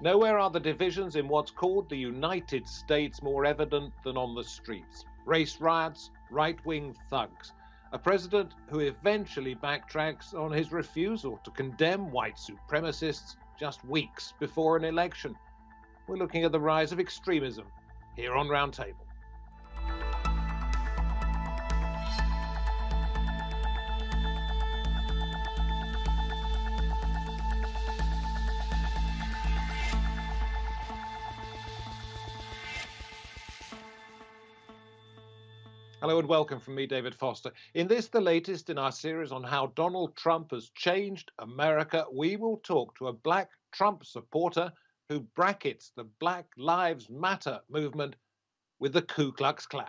Nowhere are the divisions in what's called the United States more evident than on the streets. Race riots, right-wing thugs. A president who eventually backtracks on his refusal to condemn white supremacists just weeks before an election. We're looking at the rise of extremism here on Roundtable. Hello and welcome from me, David Foster. In this, the latest in our series on how Donald Trump has changed America, we will talk to a black Trump supporter who brackets the Black Lives Matter movement with the Ku Klux Klan.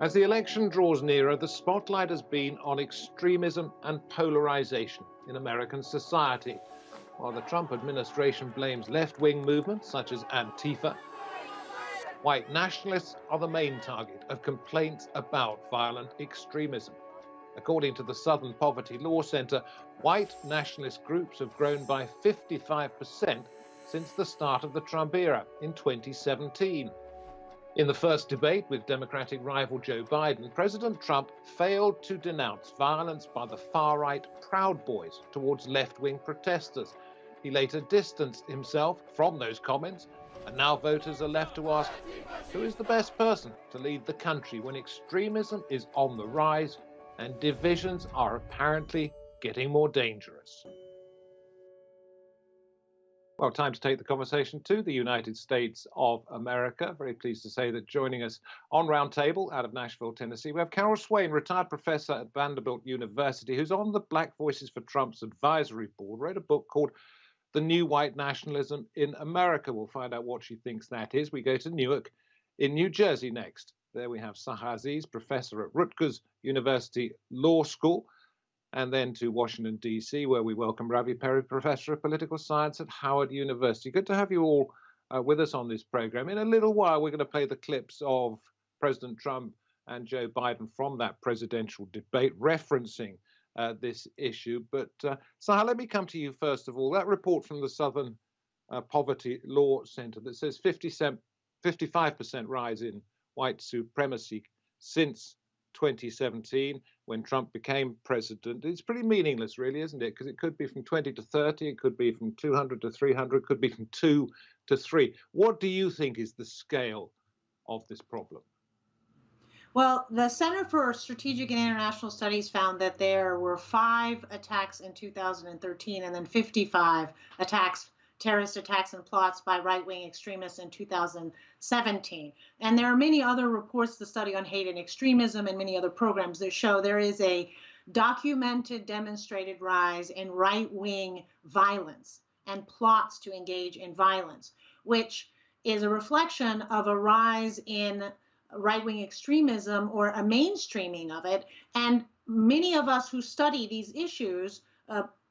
As the election draws nearer, the spotlight has been on extremism and polarization in American society. While the Trump administration blames left-wing movements such as Antifa, white nationalists are the main target of complaints about violent extremism. According to the Southern Poverty Law Center, white nationalist groups have grown by 55% since the start of the Trump era in 2017. In the first debate with Democratic rival Joe Biden, President Trump failed to denounce violence by the far-right Proud Boys towards left-wing protesters. He later distanced himself from those comments, and now voters are left to ask, who is the best person to lead the country when extremism is on the rise and divisions are apparently getting more dangerous? Well, time to take the conversation to the United States of America. Very pleased to say that joining us on Roundtable out of Nashville, Tennessee, we have Carol Swain, retired professor at Vanderbilt University, who's on the Black Voices for Trump's advisory board, wrote a book called The New White Nationalism in America. We'll find out what she thinks that is. We go to Newark in New Jersey next. There we have Sahar Aziz, professor at Rutgers University Law School, and then to Washington, D.C., where we welcome Ravi Perry, professor of political science at Howard University. Good to have you all with us on this program. In a little while, we're going to play the clips of President Trump and Joe Biden from that presidential debate referencing this issue. But Sahar, let me come to you first of all. That report from the Southern Poverty Law Center that says 55% rise in white supremacy since 2017 when Trump became president. It's pretty meaningless, really, isn't it? Because it could be from 20 to 30, it could be from 200 to 300, it could be from 2 to 3. What do you think is the scale of this problem? Well, the Center for Strategic and International Studies found that there were 5 attacks in 2013 and then 55 terrorist attacks and plots by right-wing extremists in 2017. And there are many other reports, the study on hate and extremism, and many other programs that show there is a documented, demonstrated rise in right-wing violence and plots to engage in violence, which is a reflection of a rise in right-wing extremism or a mainstreaming of it. And many of us who study these issues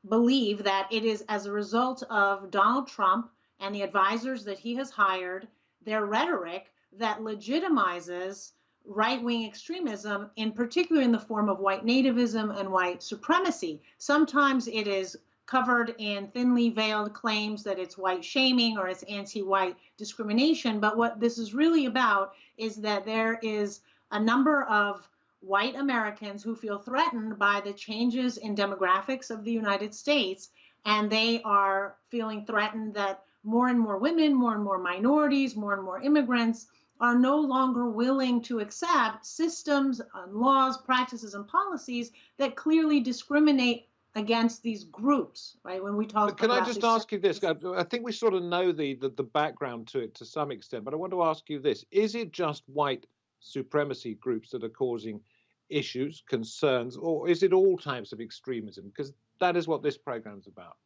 believe that it is as a result of Donald Trump and the advisors that he has hired, their rhetoric that legitimizes right-wing extremism, in particular in the form of white nativism and white supremacy. Sometimes it is covered in thinly veiled claims that it's white shaming or it's anti-white discrimination. But what this is really about is that there is a number of white Americans who feel threatened by the changes in demographics of the United States, and they are feeling threatened that more and more women, more and more minorities, more and more immigrants are no longer willing to accept systems, laws, practices, and policies that clearly discriminate against these groups, right? When we talk Can I just ask you this? I think we sort of know the background to it to some extent, but I want to ask you this. Is it just white supremacy groups that are causing issues, concerns, or is it all types of extremism? Because that is what this program's about.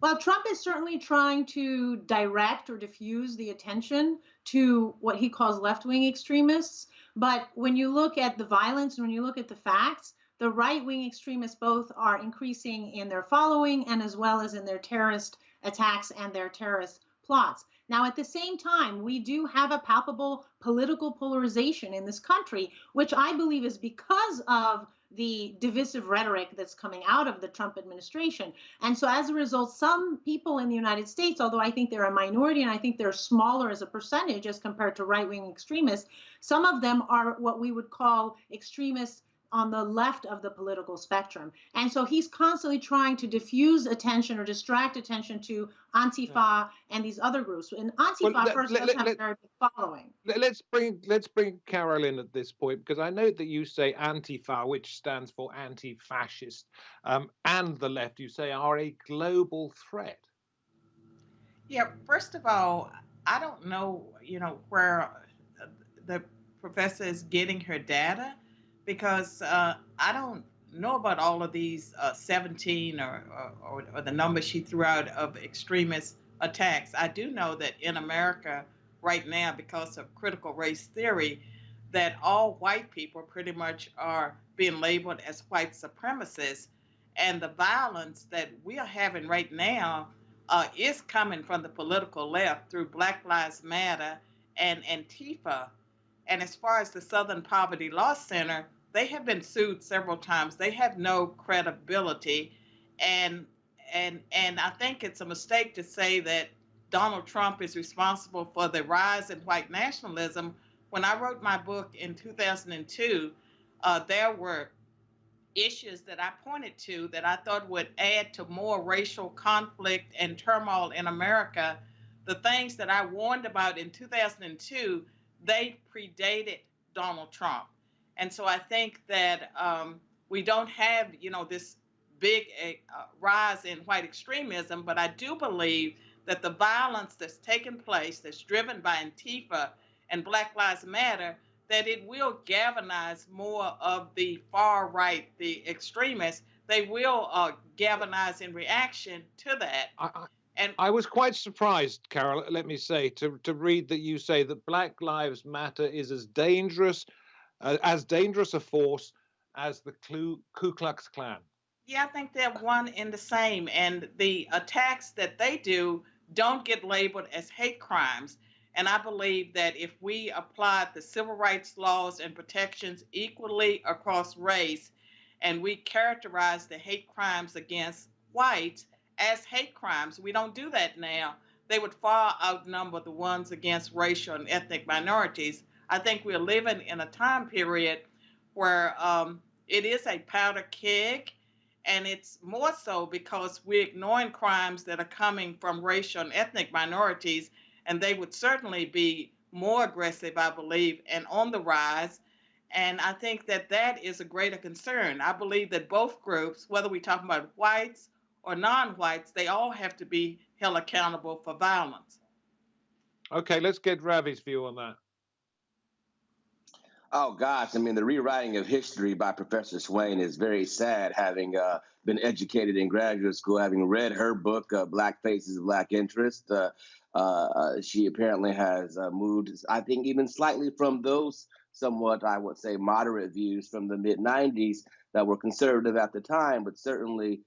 Well, Trump is certainly trying to direct or diffuse the attention to what he calls left-wing extremists. But when you look at the violence and when you look at the facts, the right-wing extremists both are increasing in their following and as well as in their terrorist attacks and their terrorist plots. Now, at the same time, we do have a palpable political polarization in this country, which I believe is because of the divisive rhetoric that's coming out of the Trump administration. And so as a result, some people in the United States, although I think they're a minority and I think they're smaller as a percentage as compared to right-wing extremists, some of them are what we would call extremists on the left of the political spectrum. And so he's constantly trying to diffuse attention or distract attention to Antifa and these other groups. And Antifa, first, doesn't have a very big following. Let's bring Carol in at this point, because I know that you say Antifa, which stands for anti-fascist, and the left, you say, are a global threat. Yeah, first of all, I don't know, where the professor is getting her data, because I don't know about all of these 17 or the number she threw out of extremist attacks. I do know that in America right now, because of critical race theory, that all white people pretty much are being labeled as white supremacists. And the violence that we are having right now is coming from the political left through Black Lives Matter and Antifa. And as far as the Southern Poverty Law Center, they have been sued several times. They have no credibility. And I think it's a mistake to say that Donald Trump is responsible for the rise in white nationalism. When I wrote my book in 2002, there were issues that I pointed to that I thought would add to more racial conflict and turmoil in America. The things that I warned about in 2002, they predated Donald Trump. And so I think that we don't have, this big rise in white extremism, but I do believe that the violence that's taken place, that's driven by Antifa and Black Lives Matter, that it will galvanize more of the far right, the extremists. They will galvanize in reaction to that. And I was quite surprised, Carol, let me say, to read that you say that Black Lives Matter is as dangerous a force as the Ku Klux Klan. Yeah, I think they're one and the same. And the attacks that they do don't get labeled as hate crimes. And I believe that if we applied the civil rights laws and protections equally across race, and we characterize the hate crimes against whites as hate crimes, we don't do that now, they would far outnumber the ones against racial and ethnic minorities. I think we're living in a time period where it is a powder keg, and it's more so because we're ignoring crimes that are coming from racial and ethnic minorities, and they would certainly be more aggressive, I believe, and on the rise. And I think that that is a greater concern. I believe that both groups, whether we talk about whites or non-whites, they all have to be held accountable for violence. Okay, let's get Ravi's view on that. Oh, gosh. I mean, the rewriting of history by Professor Swain is very sad, having been educated in graduate school, having read her book, Black Faces, Black Interest. She apparently has moved, I think, even slightly from those somewhat, I would say, moderate views from the mid-'90s that were conservative at the time, but certainly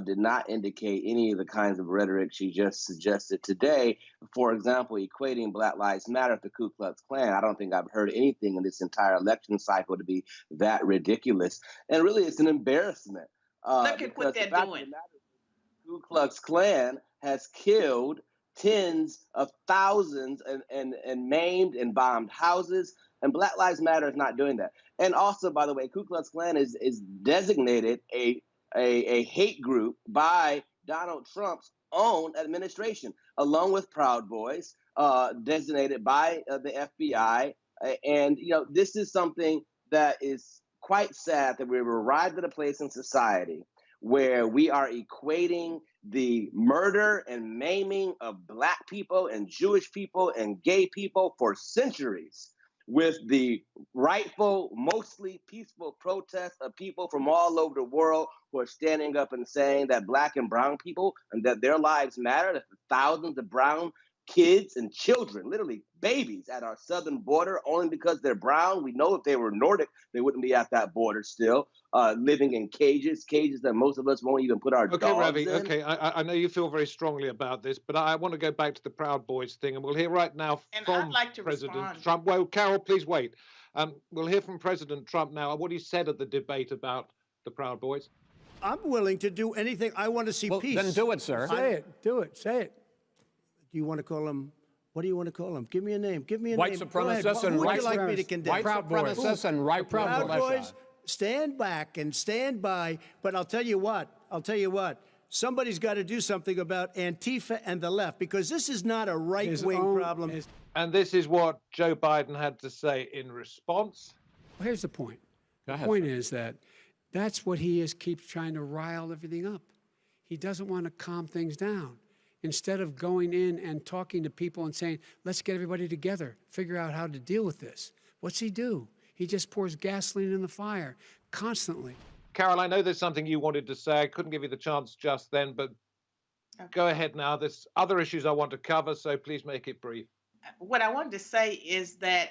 did not indicate any of the kinds of rhetoric she just suggested today. For example, equating Black Lives Matter with the Ku Klux Klan. I don't think I've heard anything in this entire election cycle to be that ridiculous. And really, it's an embarrassment. Look at what they're doing. The Ku Klux Klan has killed tens of thousands and maimed and bombed houses. And Black Lives Matter is not doing that. And also, by the way, Ku Klux Klan is designated a hate group by Donald Trump's own administration, along with Proud Boys, designated by the FBI. And, this is something that is quite sad, that we've arrived at a place in society where we are equating the murder and maiming of Black people and Jewish people and gay people for centuries with the rightful, mostly peaceful protests of people from all over the world who are standing up and saying that Black and brown people and that their lives matter, that the thousands of brown kids and children, literally babies at our southern border, only because they're brown. We know if they were Nordic, they wouldn't be at that border still, living in cages that most of us won't even put our dogs Ravi, in. Okay, I know you feel very strongly about this, but I want to go back to the Proud Boys thing, and we'll hear right now from I'd like to President respond. Trump. Well, Carol, please wait. We'll hear from President Trump now, what he said at the debate about the Proud Boys. I'm willing to do anything. I want to see peace. Then do it, sir. Say it. Do it. Say it. Do you want to call them? What do you want to call them? Give me a name. Give me a White name. supremacists and Who would white you like me to condemn? White supremacists and right Proud Boys. Stand back and stand by. But I'll tell you what. Somebody's got to do something about Antifa and the left, because this is not a right-wing problem. And this is what Joe Biden had to say in response. Well, here's the point. Go ahead, the point sir. is that that's what he is, keeps trying to rile everything up. He doesn't want to calm things down. Instead of going in and talking to people and saying, let's get everybody together, figure out how to deal with this. What's he do? He just pours gasoline in the fire constantly. Carol, I know there's something you wanted to say. I couldn't give you the chance just then, but go ahead now. There's other issues I want to cover, so please make it brief. What I wanted to say is that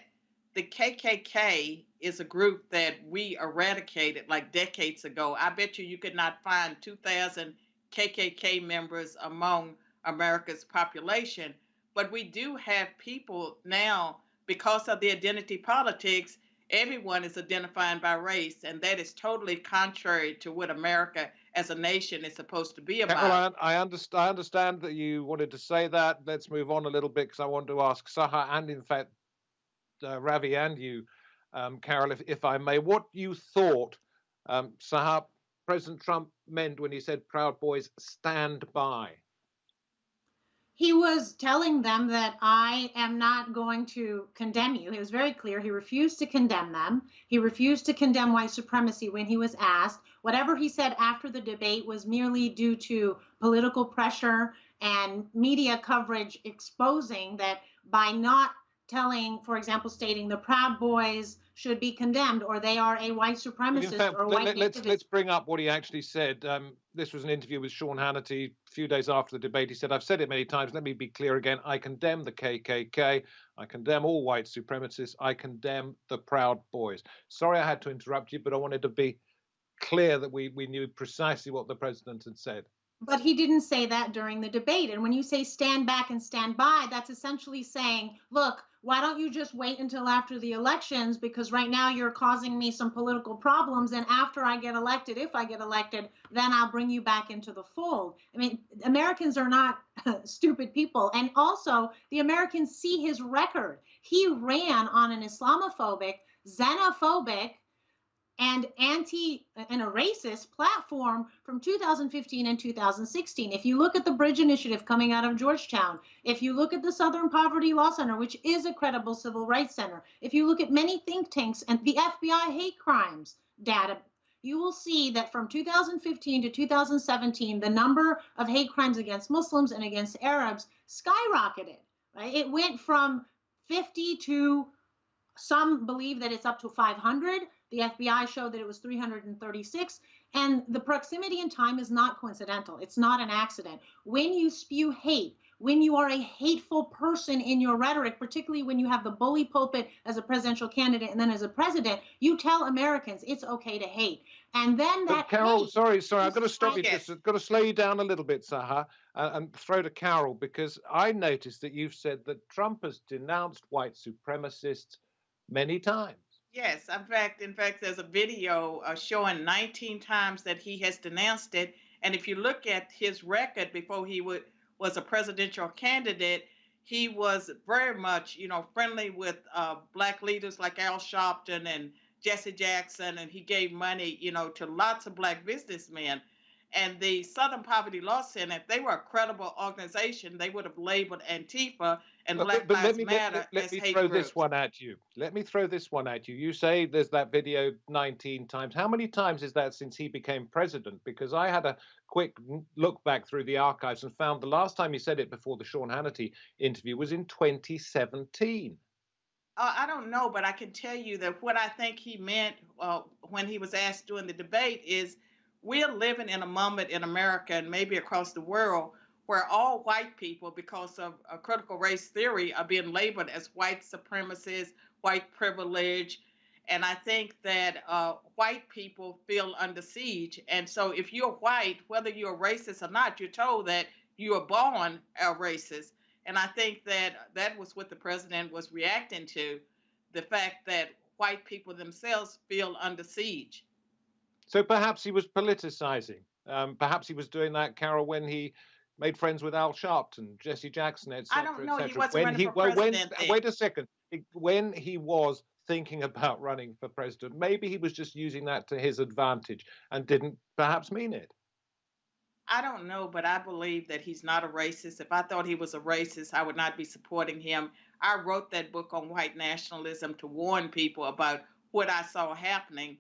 the KKK is a group that we eradicated like decades ago. I bet you could not find 2,000 KKK members among America's population. But we do have people now, because of the identity politics, everyone is identifying by race, and that is totally contrary to what America as a nation is supposed to be about. Carol, I understand that you wanted to say that. Let's move on a little bit, because I want to ask Saha and, in fact, Ravi and you, Carol, if I may, what you thought, Saha, President Trump meant when he said, Proud Boys, stand by. He was telling them that I am not going to condemn you. He was very clear. He refused to condemn them. He refused to condemn white supremacy when he was asked. Whatever he said after the debate was merely due to political pressure and media coverage exposing that by not telling, for example, stating the Proud Boys should be condemned, or they are a white supremacist, in fact, or white let's bring up what he actually said. This was an interview with Sean Hannity a few days after the debate. He said, I've said it many times. Let me be clear again. I condemn the KKK. I condemn all white supremacists. I condemn the Proud Boys. Sorry I had to interrupt you, but I wanted to be clear that we knew precisely what the president had said. But he didn't say that during the debate. And when you say stand back and stand by, that's essentially saying, look, why don't you just wait until after the elections? Because right now you're causing me some political problems. And after I get elected, if I get elected, then I'll bring you back into the fold. I mean, Americans are not stupid people. And also, the Americans see his record. He ran on an Islamophobic, xenophobic, and a racist platform from 2015 and 2016. If you look at the Bridge Initiative coming out of Georgetown, if you look at the Southern Poverty Law Center, which is a credible civil rights center, if you look at many think tanks and the FBI hate crimes data, you will see that from 2015 to 2017, the number of hate crimes against Muslims and against Arabs skyrocketed. Right? It went from 50 to, some believe that it's up to 500. The FBI showed that it was 336. And the proximity in time is not coincidental. It's not an accident. When you spew hate, when you are a hateful person in your rhetoric, particularly when you have the bully pulpit as a presidential candidate and then as a president, you tell Americans it's okay to hate. And then that Carol, hate, sorry, I've got to stop you. I've got to slow you down a little bit, Saha, and throw to Carol, because I noticed that you've said that Trump has denounced white supremacists many times. Yes, in fact, there's a video showing 19 times that he has denounced it. And if you look at his record before he was a presidential candidate, he was very much, friendly with black leaders like Al Sharpton and Jesse Jackson, and he gave money, to lots of black businessmen. And the Southern Poverty Law Center, if they were a credible organization, they would have labeled Antifa and Black Lives Matter as hate groups. Let me throw this one at you. Let me throw this one at you. You say there's that video 19 times. How many times is that since he became president? Because I had a quick look back through the archives and found the last time he said it before the Sean Hannity interview was in 2017. I don't know, but I can tell you that what I think he meant when he was asked during the debate is, we're living in a moment in America and maybe across the world where all white people, because of a critical race theory, are being labeled as white supremacists, white privilege. And I think that white people feel under siege. And so if you're white, whether you're a racist or not, you're told that you are born a racist. And I think that that was what the president was reacting to, the fact that white people themselves feel under siege. So perhaps he was politicizing. Perhaps he was doing that, Carol, when he made friends with Al Sharpton, Jesse Jackson, I etc., don't know. He etc. wasn't When running he for well, when president then. wait a second, when he was thinking about running for president, maybe he was just using that to his advantage and didn't perhaps mean it. I don't know, but I believe that he's not a racist. If I thought he was a racist, I would not be supporting him. I wrote that book on white nationalism to warn people about what I saw happening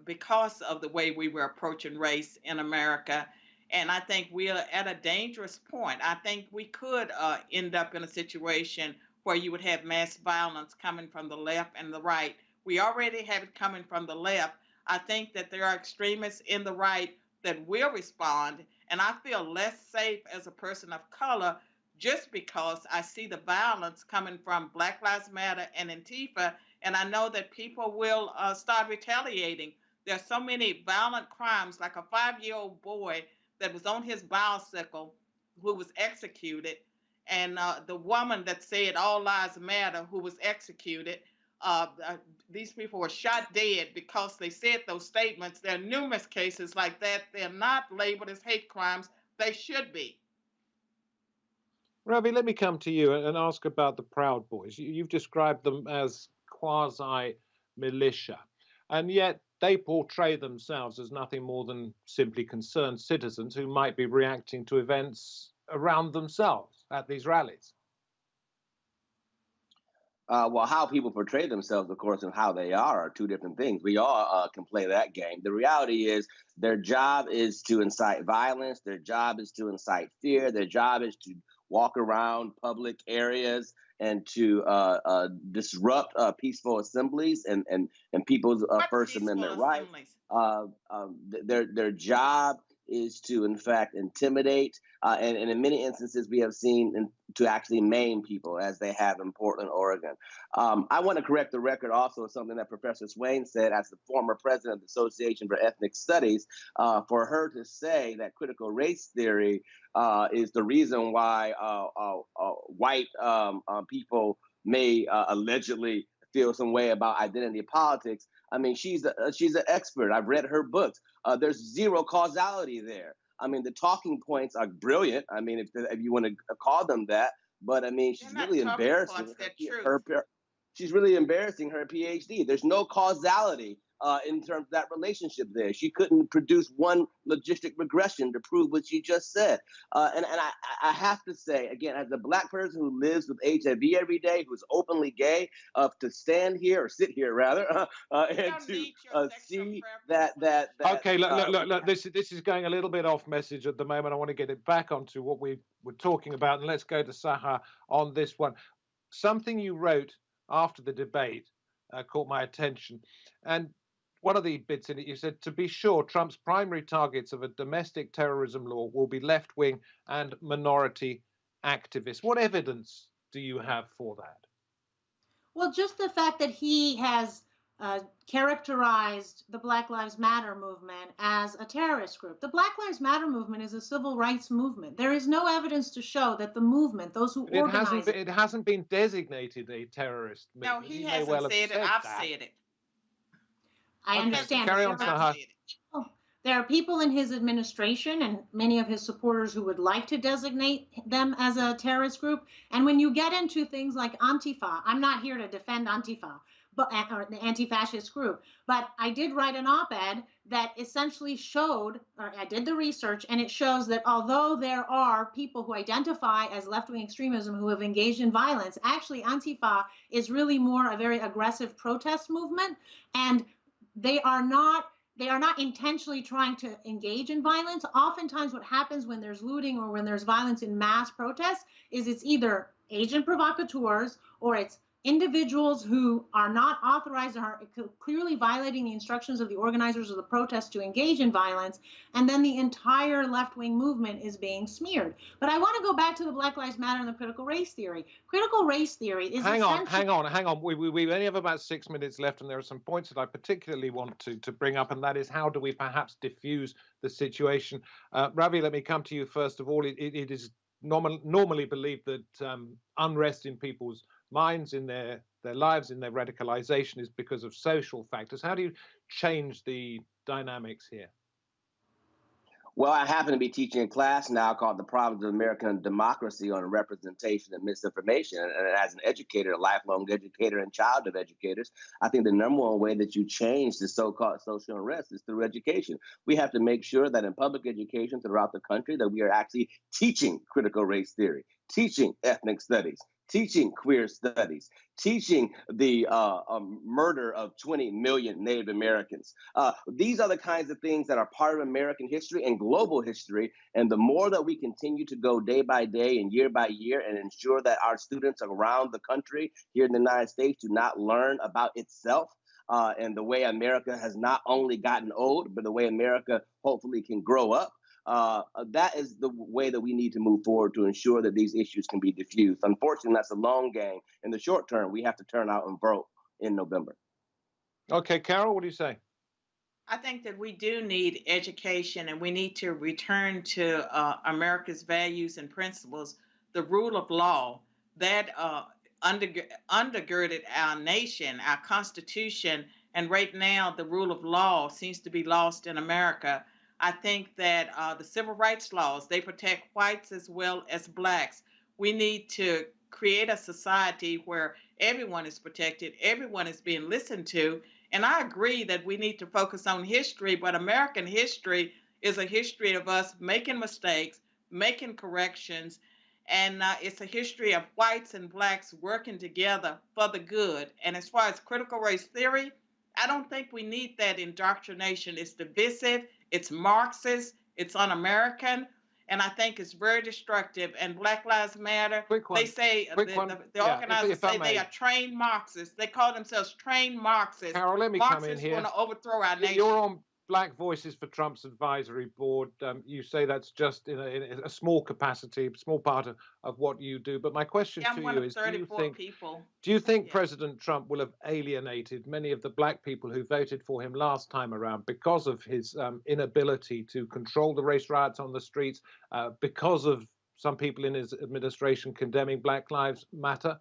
because of the way we were approaching race in America. And I think we are at a dangerous point. I think we could end up in a situation where you would have mass violence coming from the left and the right. We already have it coming from the left. I think that there are extremists in the right that will respond. And I feel less safe as a person of color just because I see the violence coming from Black Lives Matter and Antifa. And I know that people will start retaliating. There's so many violent crimes, like a 5-year-old boy that was on his bicycle who was executed. And the woman that said all lives matter who was executed. These people were shot dead because they said those statements. There are numerous cases like that. They're not labeled as hate crimes. They should be. Ravi, let me come to you and ask about the Proud Boys. You've described them as quasi-militia, and yet they portray themselves as nothing more than simply concerned citizens who might be reacting to events around themselves at these rallies. Well, how people portray themselves, of course, and how they are two different things. We all can play that game. The reality is their job is to incite violence. Their job is to incite fear. Their job is to walk around public areas and to disrupt peaceful assemblies and people's First Amendment rights. Their job is to, in fact, intimidate, and in many instances, we have seen to actually maim people, as they have in Portland, Oregon. I want to correct the record also of something that Professor Swain said as the former president of the Association for Ethnic Studies. For her to say that critical race theory is the reason why white people may allegedly feel some way about identity politics. I mean, she's an expert. I've read her books. There's zero causality there. I mean, the talking points are brilliant. I mean, if you want to call them that, but I mean, she's really embarrassing. She's really embarrassing her PhD. There's no causality in terms of that relationship there. She couldn't produce one logistic regression to prove what she just said. And I have to say, again, as a Black person who lives with HIV every day, who's openly gay, to stand here, or sit here rather, and to see that. Okay, look. This is going a little bit off message at the moment. I want to get it back onto what we were talking about, and let's go to Saha on this one. Something you wrote after the debate caught my attention, and one of the bits in it, you said, to be sure, Trump's primary targets of a domestic terrorism law will be left-wing and minority activists. What evidence do you have for that? Well, just the fact that he has characterized the Black Lives Matter movement as a terrorist group. The Black Lives Matter movement is a civil rights movement. There is no evidence to show that the movement, those who organize it hasn't been designated a terrorist movement. No, he hasn't said it. I've said it. I understand. Carry on, Saha. There are people in his administration and many of his supporters who would like to designate them as a terrorist group. And when you get into things like Antifa, I'm not here to defend Antifa, or the anti-fascist group, but I did write an op-ed that essentially showed, or I did the research, and it shows that although there are people who identify as left-wing extremism who have engaged in violence, actually Antifa is really more a very aggressive protest movement, and they are not intentionally trying to engage in violence. Oftentimes what happens when there's looting or when there's violence in mass protests is it's either agent provocateurs or it's individuals who are not authorized or are clearly violating the instructions of the organizers of the protest to engage in violence, and then the entire left-wing movement is being smeared. But I want to go back to the Black Lives Matter and the critical race theory. Critical race theory is Hang on. We only have about 6 minutes left, and there are some points that I particularly want to bring up, and that is how do we perhaps diffuse the situation. Ravi, let me come to you first of all. It is normally believed that unrest in people's minds, in their lives, in their radicalization is because of social factors. How do you change the dynamics here? Well, I happen to be teaching a class now called The Problems of American Democracy on Representation and Misinformation. And as an educator, a lifelong educator and child of educators, I think the number one way that you change the so-called social unrest is through education. We have to make sure that in public education throughout the country that we are actually teaching critical race theory, teaching ethnic studies, teaching queer studies, teaching the murder of 20 million Native Americans. These are the kinds of things that are part of American history and global history. And the more that we continue to go day by day and year by year and ensure that our students around the country here in the United States do not learn about itself, and the way America has not only gotten old, but the way America hopefully can grow up, that is the way that we need to move forward to ensure that these issues can be diffused. Unfortunately, that's a long game. In the short term, we have to turn out and vote in November. Okay, Carol, what do you say? I think that we do need education, and we need to return to America's values and principles, the rule of law that undergirded our nation, our Constitution, and right now the rule of law seems to be lost in America. I think that the civil rights laws, they protect whites as well as blacks. We need to create a society where everyone is protected, everyone is being listened to. And I agree that we need to focus on history, but American history is a history of us making mistakes, making corrections, and it's a history of whites and blacks working together for the good. And as far as critical race theory, I don't think we need that indoctrination. It's divisive, it's Marxist, it's un-American, and I think it's very destructive. And Black Lives Matter, they say, the organizers say they are trained Marxists. They call themselves trained Marxists. Carol, let me come in here. Marxists want to overthrow our nation. You're on Black Voices for Trump's advisory board. You say that's just in a small capacity, small part of what you do. But my question to you is, do you think President Trump will have alienated many of the black people who voted for him last time around because of his inability to control the race riots on the streets, because of some people in his administration condemning Black Lives Matter?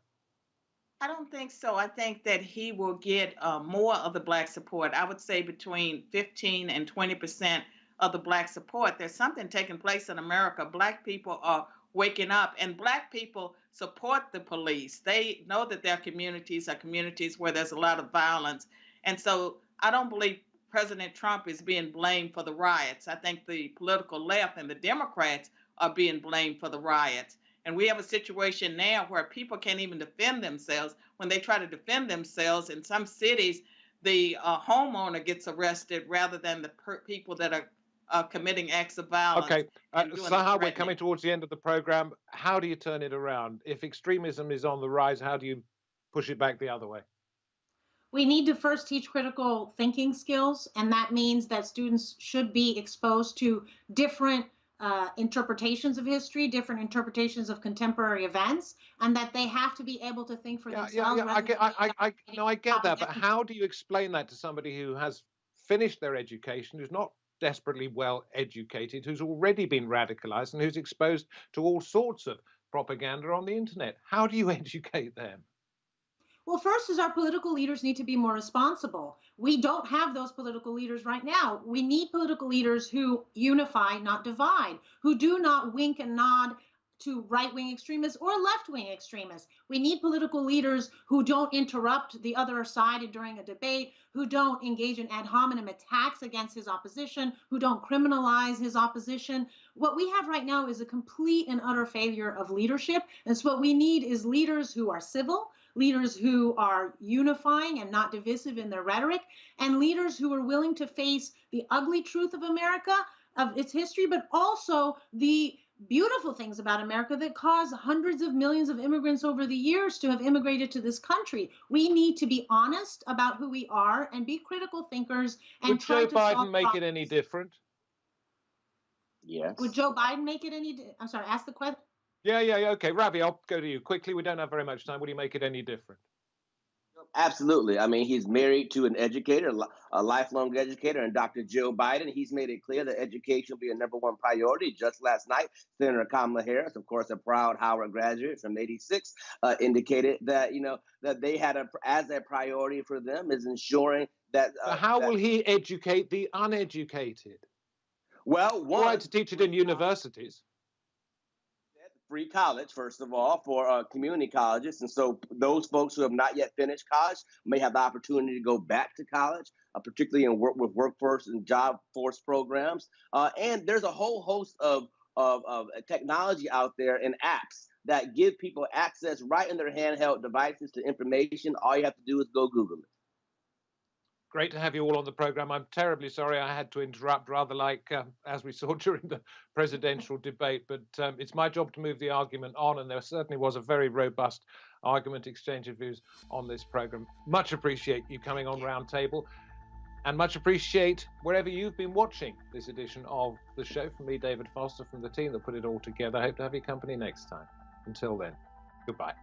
I don't think so. I think that he will get more of the black support. I would say between 15 and 20% of the black support. There's something taking place in America. Black people are waking up, and black people support the police. They know that their communities are communities where there's a lot of violence. And so I don't believe President Trump is being blamed for the riots. I think the political left and the Democrats are being blamed for the riots. And we have a situation now where people can't even defend themselves. When they try to defend themselves in some cities, the homeowner gets arrested rather than the people that are committing acts of violence. Okay, Saha, we're coming towards the end of the program. How do you turn it around? If extremism is on the rise, how do you push it back the other way? We need to first teach critical thinking skills, and that means that students should be exposed to different interpretations of history, different interpretations of contemporary events, and that they have to be able to think for themselves. I get that, but how do you explain that to somebody who has finished their education, who's not desperately well educated, who's already been radicalized, and who's exposed to all sorts of propaganda on the internet? How do you educate them? Well, first is our political leaders need to be more responsible. We don't have those political leaders right now. We need political leaders who unify, not divide, who do not wink and nod to right-wing extremists or left-wing extremists. We need political leaders who don't interrupt the other side during a debate, who don't engage in ad hominem attacks against his opposition, who don't criminalize his opposition. What we have right now is a complete and utter failure of leadership. And so what we need is leaders who are civil, leaders who are unifying and not divisive in their rhetoric, and leaders who are willing to face the ugly truth of America, of its history, but also the beautiful things about America that caused hundreds of millions of immigrants over the years to have immigrated to this country. We need to be honest about who we are and be critical thinkers. And would Joe Biden make it any different? Yes. Would Joe Biden make it any? I'm sorry. Ask the question. Yeah. Okay, Ravi, I'll go to you quickly. We don't have very much time. Would he make it any different? Absolutely. I mean, he's married to an educator, a lifelong educator, and Dr. Joe Biden. He's made it clear that education will be a #1 priority. Just last night, Senator Kamala Harris, of course, a proud Howard graduate from '86, indicated that that they had as a priority for them is ensuring that. But how will he educate the uneducated? Well, All right to teach it in universities. Free college, first of all, for community colleges. And so those folks who have not yet finished college may have the opportunity to go back to college, particularly in with workforce and job force programs. And there's a whole host of technology out there and apps that give people access right in their handheld devices to information. All you have to do is go Google it. Great to have you all on the program. I'm terribly sorry I had to interrupt, rather like as we saw during the presidential debate, but it's my job to move the argument on, and there certainly was a very robust argument exchange of views on this program. Much appreciate you coming on Roundtable, and much appreciate wherever you've been watching this edition of the show. From me, David Foster, from the team that put it all together. I hope to have your company next time. Until then, goodbye.